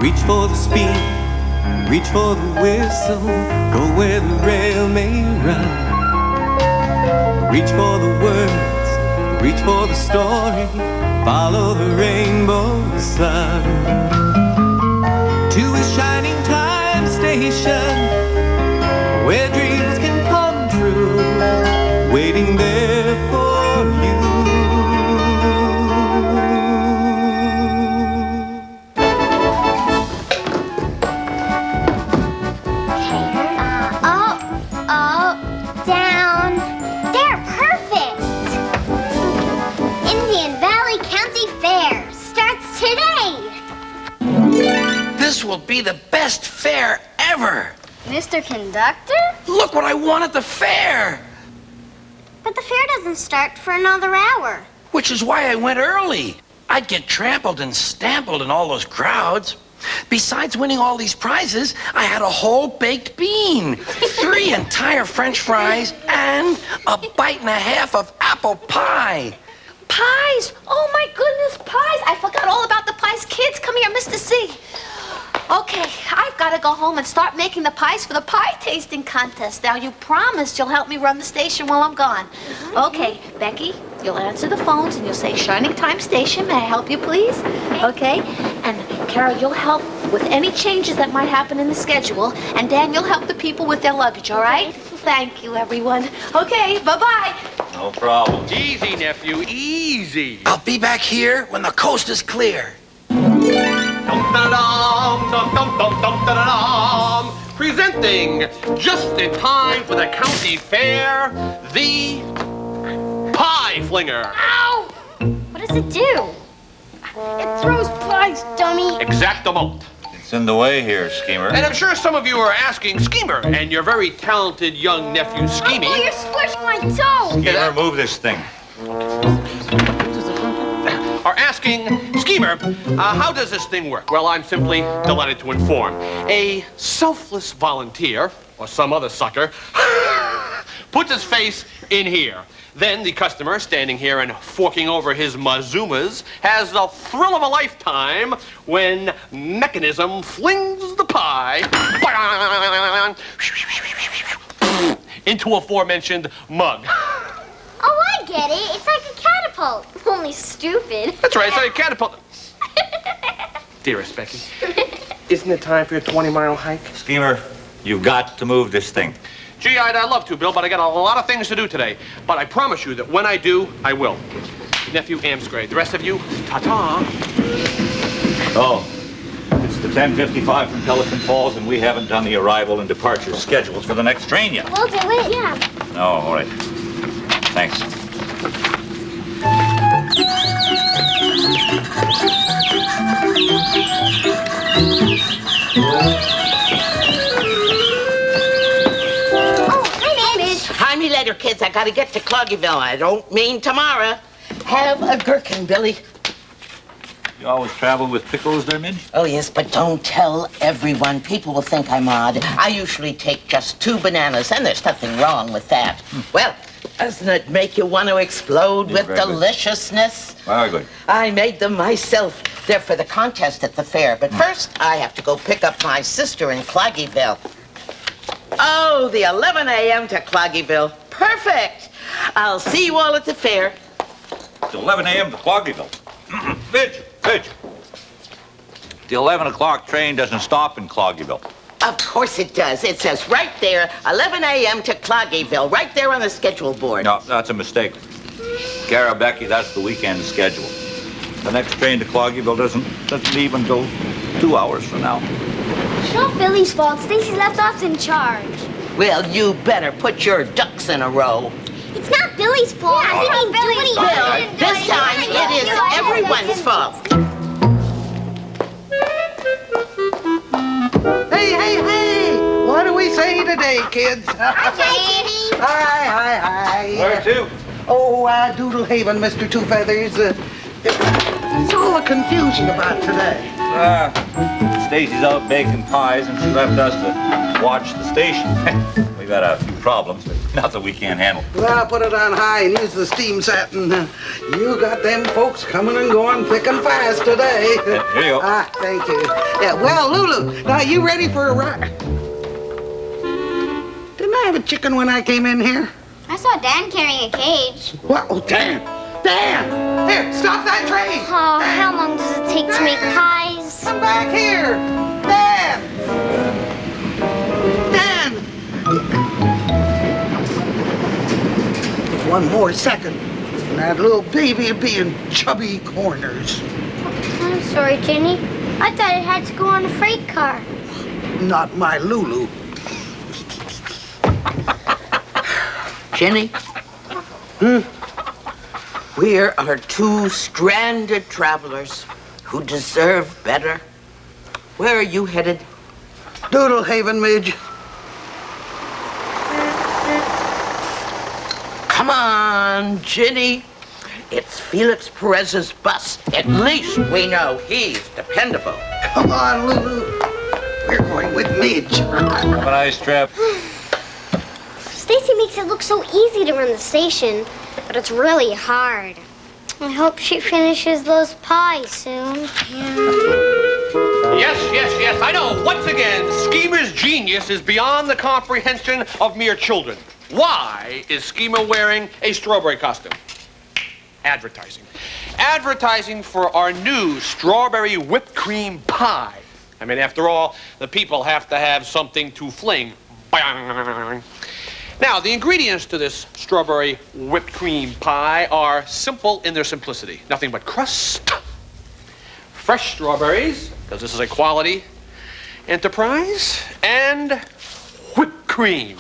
Reach for the speed, reach for the whistle, go where the rail may run. Reach for the words, reach for the story, follow the rainbow sun. To a shining time station, where dreams can come true, waiting there for you. Down. They're perfect. Indian Valley County Fair starts today. This will be the best fair ever. Mr. Conductor? Look what I won at the fair. But the fair doesn't start for another hour. Which is why I went early. I'd get trampled and stampled in all those crowds. Besides winning all these prizes, I had a whole baked bean, 3 entire French fries, and a bite and a half of apple pie. Pies! Oh my goodness, pies! I forgot all about the pies. Kids, come here, Mr. C. Okay, I've got to go home and start making the pies for the pie tasting contest. Now, you promised you'll help me run the station while I'm gone. Okay, Becky, you'll answer the phones and you'll say, Shining Time Station, may I help you, please? Okay, and Carol, you'll help with any changes that might happen in the schedule, and Dan, you'll help the people with their luggage, all right? Thank you, everyone. Okay, bye-bye. No problem. Easy, nephew, easy. I'll be back here when the coast is clear. Dum-da-dum, presenting, just in time for the county fair, the Pie Flinger. Ow! What does it do? It throws pies, dummy. Exactement. It's in the way here, Schemer. And I'm sure some of you are asking, Schemer, and your very talented young nephew, Schemy. Oh, you're squishing my toe. Schemer, move this thing. Are asking, Schemer, how does this thing work? Well, I'm simply delighted to inform. A selfless volunteer, or some other sucker, puts his face in here. Then the customer, standing here and forking over his mazumas, has the thrill of a lifetime when mechanism flings the pie into aforementioned mug. Oh, I get it. It's like a catapult. Only stupid. That's right, it's like a catapult. Dearest Becky, isn't it time for your 20-mile hike? Schemer, you've got to move this thing. Gee, I'd love to, Bill, but I got a lot of things to do today. But I promise you that when I do, I will. Nephew Amsgrave. The rest of you, ta-ta. Oh, it's the 10:55 from Pelican Falls, and we haven't done the arrival and departure schedules for the next train yet. We'll do it, yeah. No, all right. Thanks. Time me later, kids. I gotta get to Cloggyville. I don't mean tomorrow. Have a gherkin, Billy. You always travel with pickles there, Midge? Oh, yes, but don't tell everyone. People will think I'm odd. I usually take just 2 bananas, and there's nothing wrong with that. Well, doesn't it make you want to explode with deliciousness? Very good. I made them myself. They're for the contest at the fair. But first, I have to go pick up my sister in Cloggyville. Oh, the 11 a.m. to Cloggyville. Perfect. I'll see you all at the fair. It's 11 a.m. to Cloggyville. Midge. The 11 o'clock train doesn't stop in Cloggyville. Of course it does. It says right there, 11 a.m. to Cloggyville, right there on the schedule board. No, that's a mistake. Cara, Becky, that's the weekend schedule. The next train to Cloggyville doesn't leave until 2 hours from now. It's not Billy's fault. Stacy left us in charge. Well, you better put your ducks in a row. It's not Billy's fault. Yeah, it's not Billy's fault. Well, this time it is everyone's fault. Hey! What do we say today, kids? Hi, Jenny. Hi. Where to? Oh, Doodle Haven, Mr. Two Feathers. It's all a confusion about today. Stacy's out baking pies, and she left us to watch the station. We got a few problems, but nothing we can't handle. Well, put it on high and use the steam set, and you got them folks coming and going thick and fast today. Here you go. Ah, thank you. Yeah, well, Lulu, now you ready for a ride? Didn't I have a chicken when I came in here? I saw Dan carrying a cage. What? Oh, Dan! Dan! Here, stop that train! Oh, how long does it take to make pies? Come back here! Dan! Dan! One more second, and that little baby would be in chubby corners. I'm sorry, Jenny. I thought it had to go on a freight car. Not my Lulu. Jenny? We are two stranded travelers who deserve better. Where are you headed? Doodle Haven, Midge. Come on, Ginny. It's Felix Perez's bus. At least we know he's dependable. Come on, Lulu. We're going with Midge. Have a nice trip. Stacy makes it look so easy to run the station, but it's really hard. I hope she finishes those pies soon. Yes, I know. Once again, Schemer's genius is beyond the comprehension of mere children. Why is Schemer wearing a strawberry costume? Advertising. Advertising for our new strawberry whipped cream pie. I mean, after all, the people have to have something to fling. Now, the ingredients to this strawberry whipped cream pie are simple in their simplicity. Nothing but crust, fresh strawberries, because this is a quality enterprise, and whipped cream.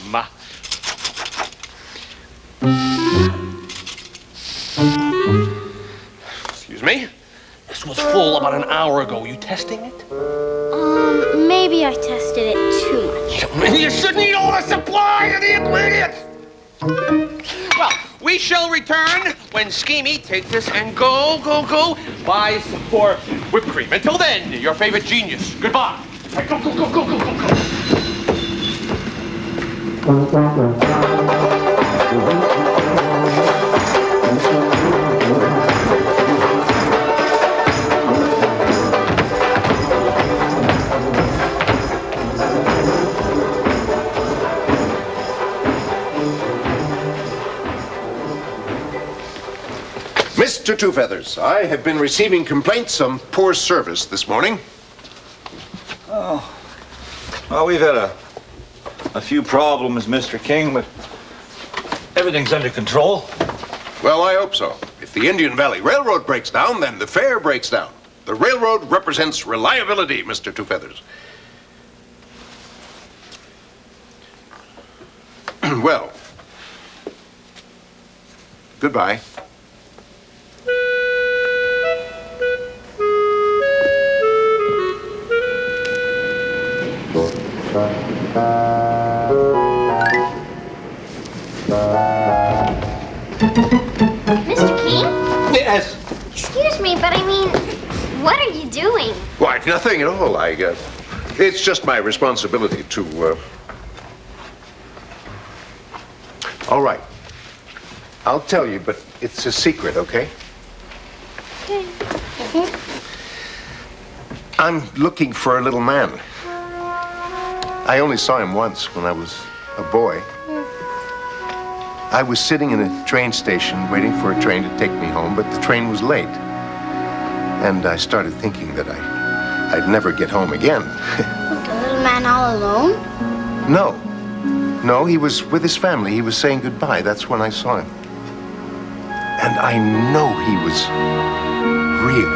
Excuse me. This was full about an hour ago. You testing it? Maybe I tested it too much. You shouldn't eat all the supplies of the ingredients. Well, we shall return when Schemy takes this and go, buy some more whipped cream. Until then, your favorite genius. Goodbye. Go. Mr. Two Feathers, I have been receiving complaints of poor service this morning. Oh, well, we've had a few problems, Mr. King, but everything's under control. Well, I hope so. If the Indian Valley Railroad breaks down, then the fare breaks down. The railroad represents reliability, Mr. Two Feathers. Well, goodbye. Mr. King? Yes. Excuse me, but I mean, what are you doing? Why, nothing at all. It's just my responsibility to, All right. I'll tell you, but it's a secret, okay? I'm looking for a little man. I only saw him once when I was a boy. I was sitting in a train station waiting for a train to take me home, but the train was late. And I started thinking that I'd never get home again. The little man all alone? No, he was with his family. He was saying goodbye. That's when I saw him. And I know he was real.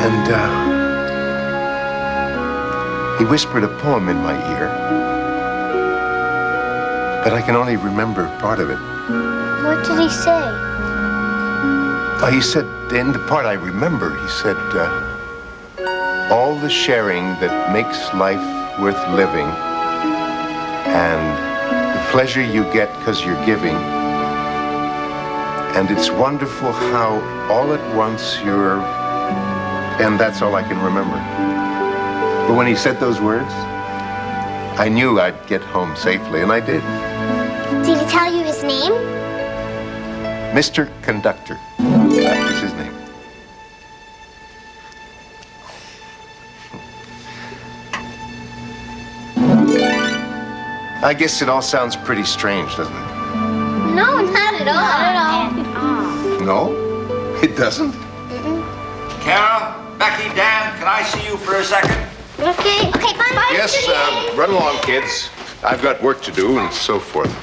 And he whispered a poem in my ear. But I can only remember part of it. What did he say? He said, in the part I remember, he said, all the sharing that makes life worth living and the pleasure you get because you're giving. And it's wonderful how all at once you're... And that's all I can remember. But when he said those words, I knew I'd get home safely, and I did. Did he tell you his name? Mr. Conductor. That was his name. I guess it all sounds pretty strange, doesn't it? No, not at all. No, it doesn't. Carol, Becky, Dan, can I see you for a second? Okay. Okay, bye. Yes, run along, kids. I've got work to do and so forth.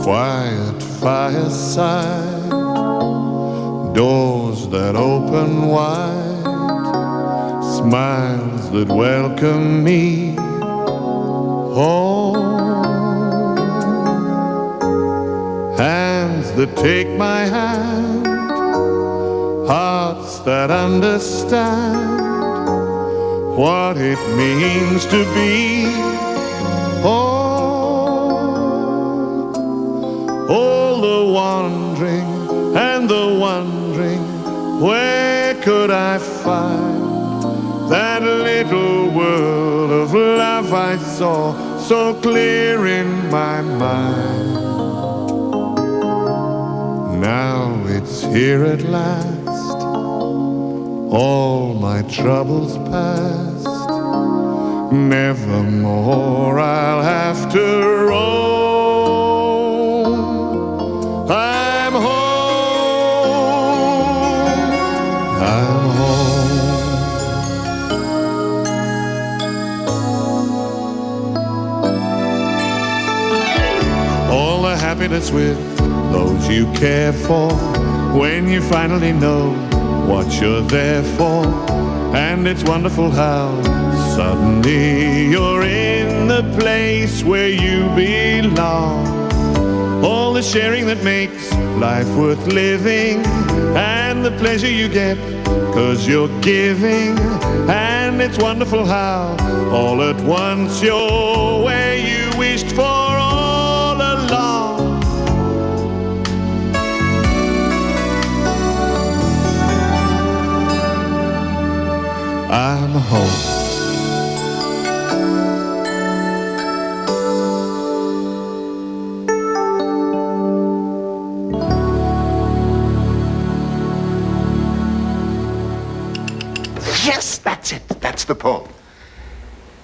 Quiet fireside, doors that open wide, smiles that welcome me home, hands that take my hand, hearts that understand what it means to be home. All the wandering and the wondering, where could I find that little world of love I saw so clear in my mind? Now it's here at last, all my troubles past, nevermore I'll have to roam. I'm home, I'm home. All the happiness with those you care for, when you finally know what you're there for. And it's wonderful how suddenly you're in the place where you belong. All the sharing that makes life worth living, and the pleasure you get 'cause you're giving. And it's wonderful how all at once you're where you wished for all along. I'm home. Yes, that's it. That's the poem.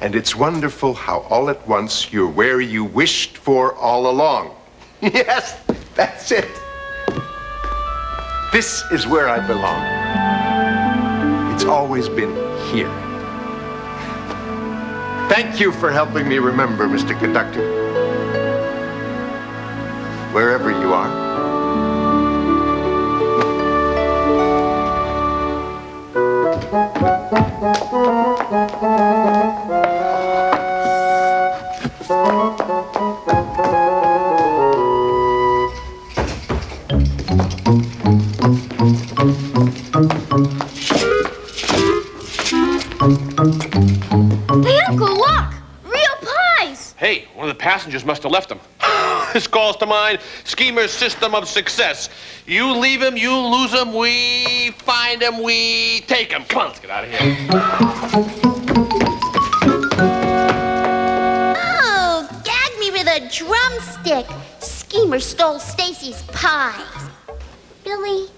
And it's wonderful how all at once you're where you wished for all along. Yes, that's it. This is where I belong. It's always been here. Thank you for helping me remember, Mr. Conductor. Wherever you are. Hey, Uncle, look! Real pies! Hey, one of the passengers must have left them. This calls to mind Schemer's system of success. You leave him, you lose him, we find him, we take him. Come on, let's get out of here. Oh, gag me with a drumstick. Schemer stole Stacy's pies. Billy,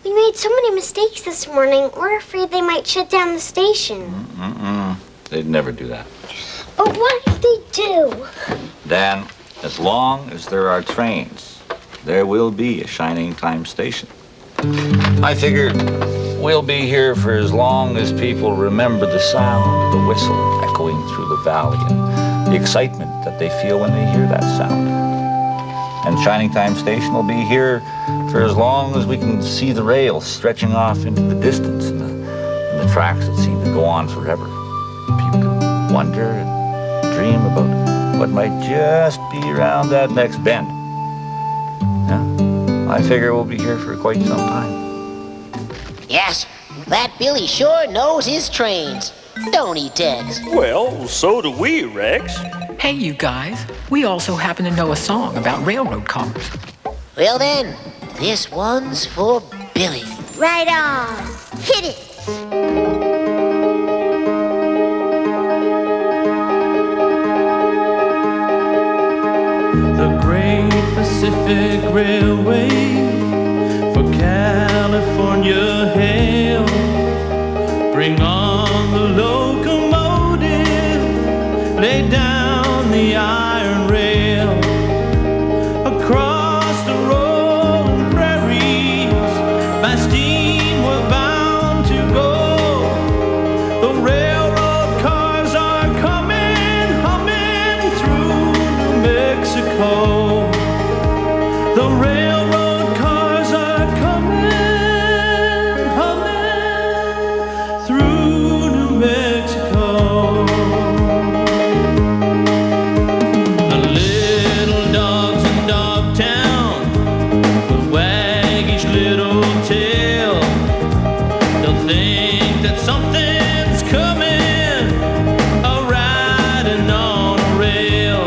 we made so many mistakes this morning. We're afraid they might shut down the station. They'd never do that. But what if they do? Dan, as long as there are trains, there will be a Shining Time station. I figure we'll be here for as long as people remember the sound of the whistle echoing through the valley and the excitement that they feel when they hear that sound. And Shining Time Station will be here for as long as we can see the rails stretching off into the distance and the tracks that seem to go on forever. People can wonder and dream about what might just be around that next bend. Yeah, I figure we'll be here for quite some time. Yes, that Billy sure knows his trains. Don't he, Tex? Well, so do we, Rex. Hey, you guys. We also happen to know a song about railroad cars. Well then, this one's for Billy. Right on. Hit it. The Great Pacific Railway for California hail. Bring on the locomotive, lay down the iron rail. Across the rolling prairies, by steam we're bound to go. The railroad cars are coming, humming through New Mexico. The railroad cars are coming, humming through New Mexico. The little dogs in Dogtown with waggish little tail, they'll think that something's coming, a-riding on a rail.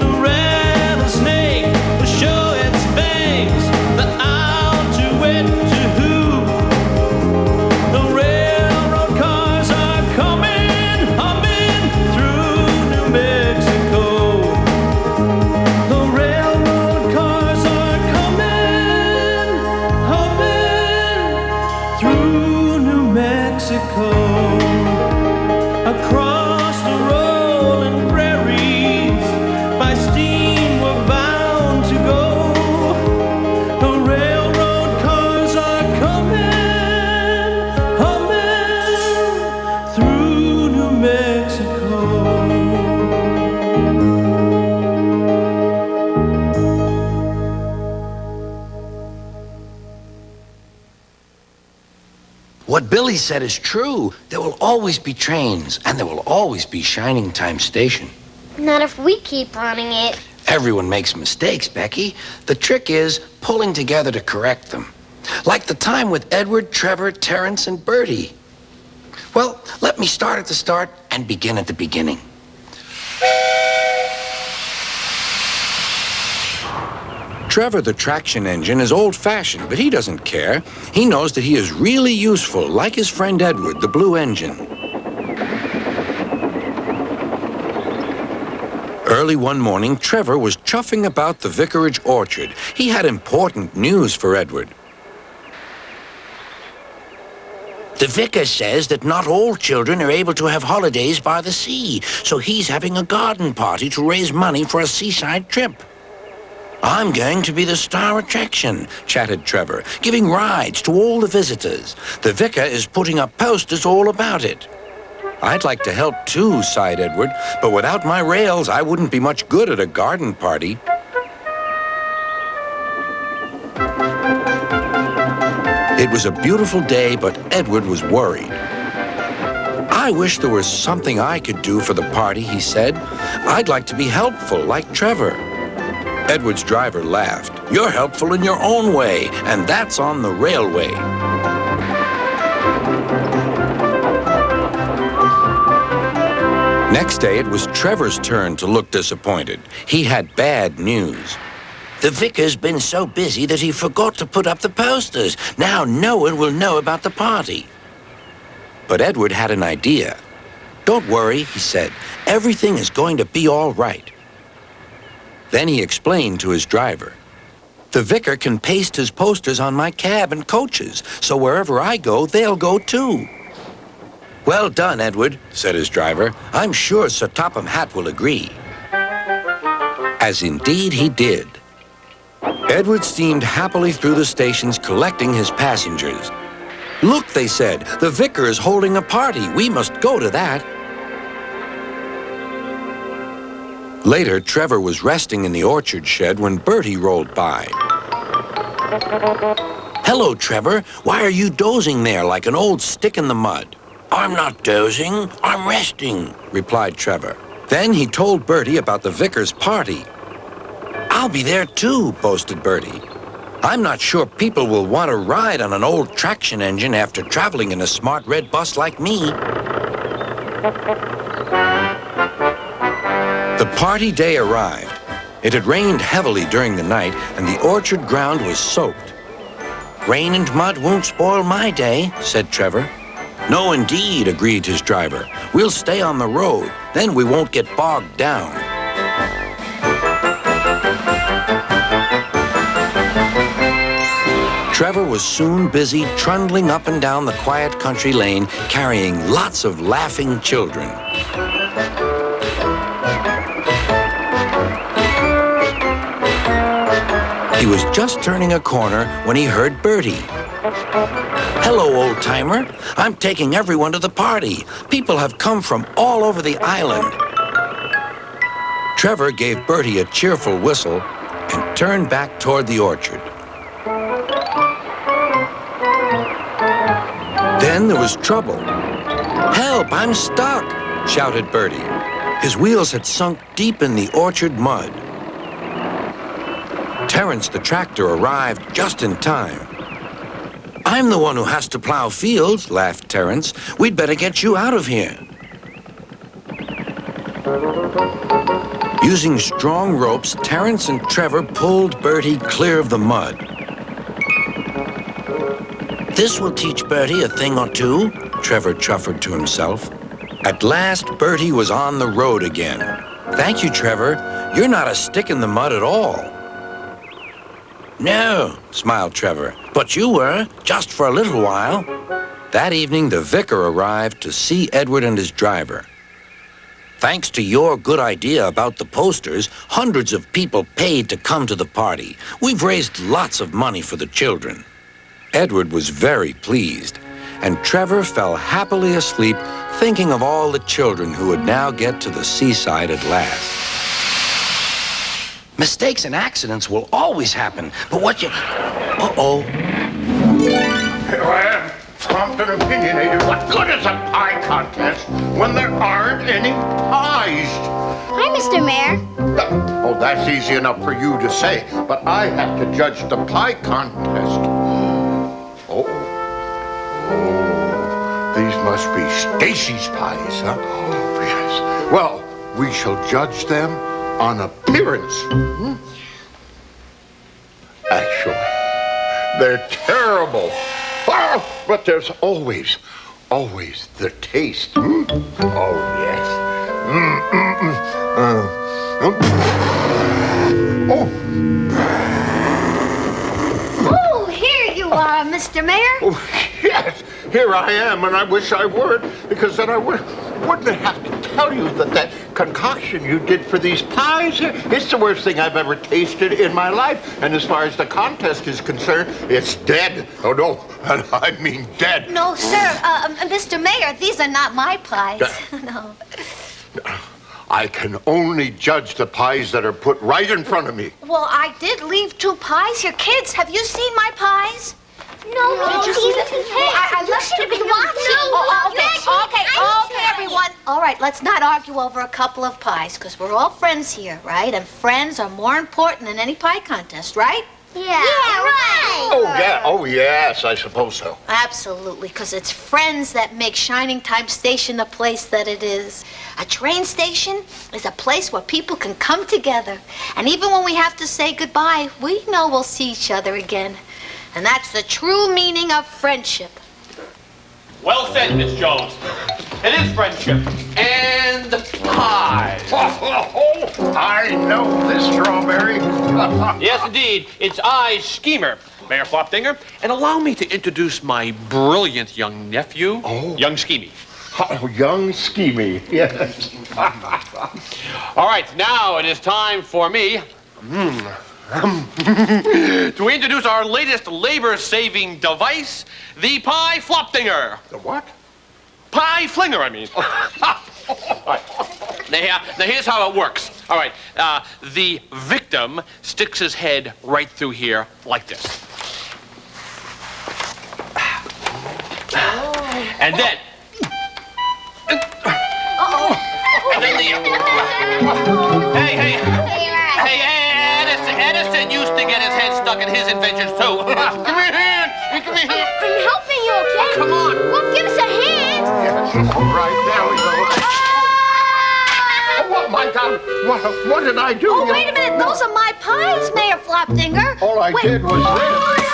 The rattlesnake will show its fangs, the owl to wit to who. The railroad cars are coming, humming through New Mexico. The railroad cars are coming, humming through New Mexico. Across the rolling prairies, by steam we're bound to go. The railroad cars are coming, humming through New Mexico. What Billy said is true. There will always be trains, and there will always be Shining Time Station. Not if we keep running it. Everyone makes mistakes, Becky. The trick is pulling together to correct them. Like the time with Edward, Trevor, Terrence, and Bertie. Well, let me start at the start and begin at the beginning. Trevor, the traction engine, is old-fashioned, but he doesn't care. He knows that he is really useful, like his friend Edward, the blue engine. Early one morning, Trevor was chuffing about the vicarage orchard. He had important news for Edward. The vicar says that not all children are able to have holidays by the sea, so he's having a garden party to raise money for a seaside trip. I'm going to be the star attraction, chatted Trevor, giving rides to all the visitors. The vicar is putting up posters all about it. I'd like to help too, sighed Edward, but without my rails, I wouldn't be much good at a garden party. It was a beautiful day, but Edward was worried. I wish there was something I could do for the party, he said. I'd like to be helpful, like Trevor. Edward's driver laughed. You're helpful in your own way, and that's on the railway. Next day, it was Trevor's turn to look disappointed. He had bad news. The vicar's been so busy that he forgot to put up the posters. Now no one will know about the party. But Edward had an idea. Don't worry, he said. Everything is going to be all right. Then he explained to his driver. The vicar can paste his posters on my cab and coaches, so wherever I go, they'll go too. Well done, Edward, said his driver. I'm sure Sir Topham Hatt will agree. As indeed he did. Edward steamed happily through the stations collecting his passengers. Look, they said, the vicar is holding a party. We must go to that. Later, Trevor was resting in the orchard shed when Bertie rolled by. Hello, Trevor. Why are you dozing there like an old stick in the mud? I'm not dozing, I'm resting, replied Trevor. Then he told Bertie about the vicar's party. I'll I'll be there too, boasted Bertie. I'm not sure people will want to ride on an old traction engine after traveling in a smart red bus like me. The party day arrived. It had rained heavily during the night, and the orchard ground was soaked. Rain and mud won't spoil my day, said Trevor. No, indeed, agreed his driver. We'll stay on the road, then we won't get bogged down. Trevor was soon busy trundling up and down the quiet country lane, carrying lots of laughing children. He was just turning a corner when he heard Bertie. Hello, old-timer. I'm taking everyone to the party. People have come from all over the island. Trevor gave Bertie a cheerful whistle and turned back toward the orchard. Then there was trouble. Help, I'm stuck, shouted Bertie. His wheels had sunk deep in the orchard mud. Terence the tractor arrived just in time. I'm the one who has to plow fields, laughed Terence. We'd better get you out of here. Using strong ropes, Terence and Trevor pulled Bertie clear of the mud. This will teach Bertie a thing or two, Trevor chuffered to himself. At last, Bertie was on the road again. Thank you, Trevor. You're not a stick in the mud at all. No, smiled Trevor, but you were, just for a little while. That evening, the vicar arrived to see Edward and his driver. Thanks to your good idea about the posters, hundreds of people paid to come to the party. We've raised lots of money for the children. Edward was very pleased, and Trevor fell happily asleep thinking of all the children who would now get to the seaside at last. Mistakes and accidents will always happen, but what you... Uh-oh. Here I am, prompt and opinionated. What good is a pie contest when there aren't any pies? Hi, Mr. Mayor. Oh, that's easy enough for you to say, but I have to judge the pie contest. Oh, these must be Stacy's pies, huh? Oh, yes. Well, we shall judge them on appearance. Actually, they're terrible. Oh, but there's always the taste. Oh, yes. Oh, here you are, Mr. Mayor. Oh, yes, here I am, and I wish I weren't, because then I wouldn't have to tell you that concoction you did for these pies, it's the worst thing I've ever tasted in my life. And as far as the contest is concerned, it's dead. Oh, no, and I mean dead. No, sir, Mr. Mayor, these are not my pies. No. I can only judge the pies that are put right in front of me. Well, I did leave 2 pies here. Kids, have you seen my pies? No, Did you see them? I left should have been watching. Okay, everyone. All right, let's not argue over a couple of pies, because we're all friends here, right? And friends are more important than any pie contest, right? Yeah, right. Oh, yeah. Oh, yes, I suppose so. Absolutely, because it's friends that make Shining Time Station the place that it is. A train station is a place where people can come together. And even when we have to say goodbye, we know we'll see each other again. And that's the true meaning of friendship. Well said, Miss Jones. It is friendship. And pie. I know this strawberry. Yes, indeed. It's I, Schemer, Mayor Flopdinger. And allow me to introduce my brilliant young nephew, young Schemy. Oh, young Schemy, yes. All right, now it is time for me to introduce our latest labor-saving device, the Pie Flopdinger. The what? Pie Flinger, I mean. All right. Now, here's how it works. All right, the victim sticks his head right through here like this. And then... And then the... Hey, and it's Edison used to get his head stuck in his inventions, too. Give me a hand. Give me a hand. I'm helping you, okay? Come on. Well, give us a hand. All right, there we go. Oh, my God. What did I do? Oh, wait a minute. Those are my pies, Mayor Flopfinger. All I did was this.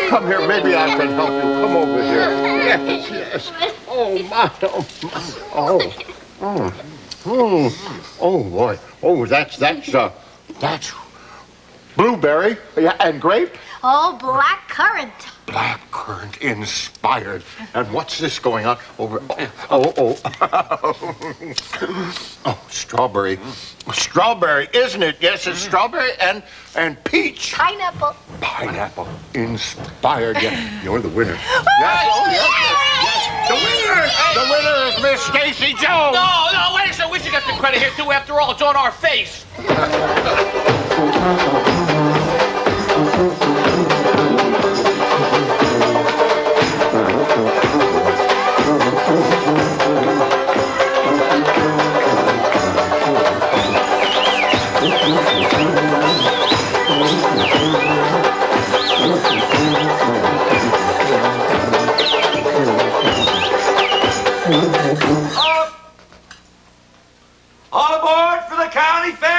Come here, maybe I can help you. Come over here. Yes, yes. Oh, my. Oh, boy. Oh, that's blueberry. Yeah, and grape. Oh, black currant. Blackcurrant inspired. And what's this going on over? Oh, strawberry. Strawberry, isn't it? Yes, it's strawberry and peach. Pineapple. Pineapple inspired. Yeah, you're the winner. Yes, oh, yes. The winner is Miss Stacy Jones. No, wait a second. We should get the credit here, too. After all, it's on our face. All aboard for the county fair!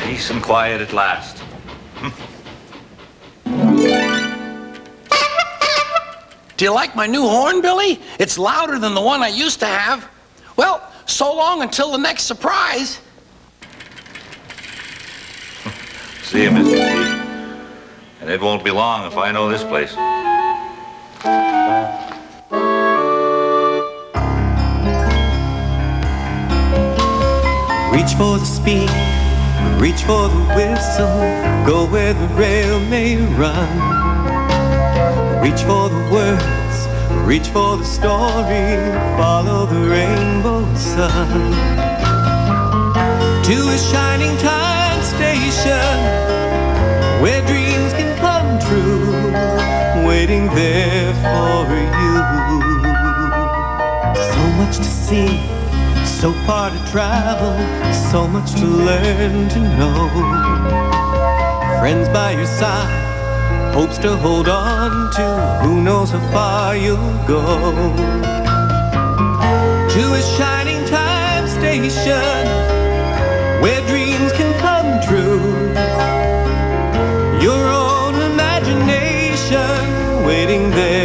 Peace and quiet at last. Do you like my new horn, Billy? It's louder than the one I used to have. Well, so long until the next surprise. See you, Mr. C. And it won't be long if I know this place. Reach for the speed, reach for the whistle, go where the rail may run. Reach for the words, reach for the story, follow the rainbow sun. To a shining time station, where dreams can come true, waiting there for you. So much to see, so far to travel, so much to learn to know. Friends by your side, hopes to hold on to, who knows how far you'll go. To a shining time station, where dreams can come true. Your own imagination waiting there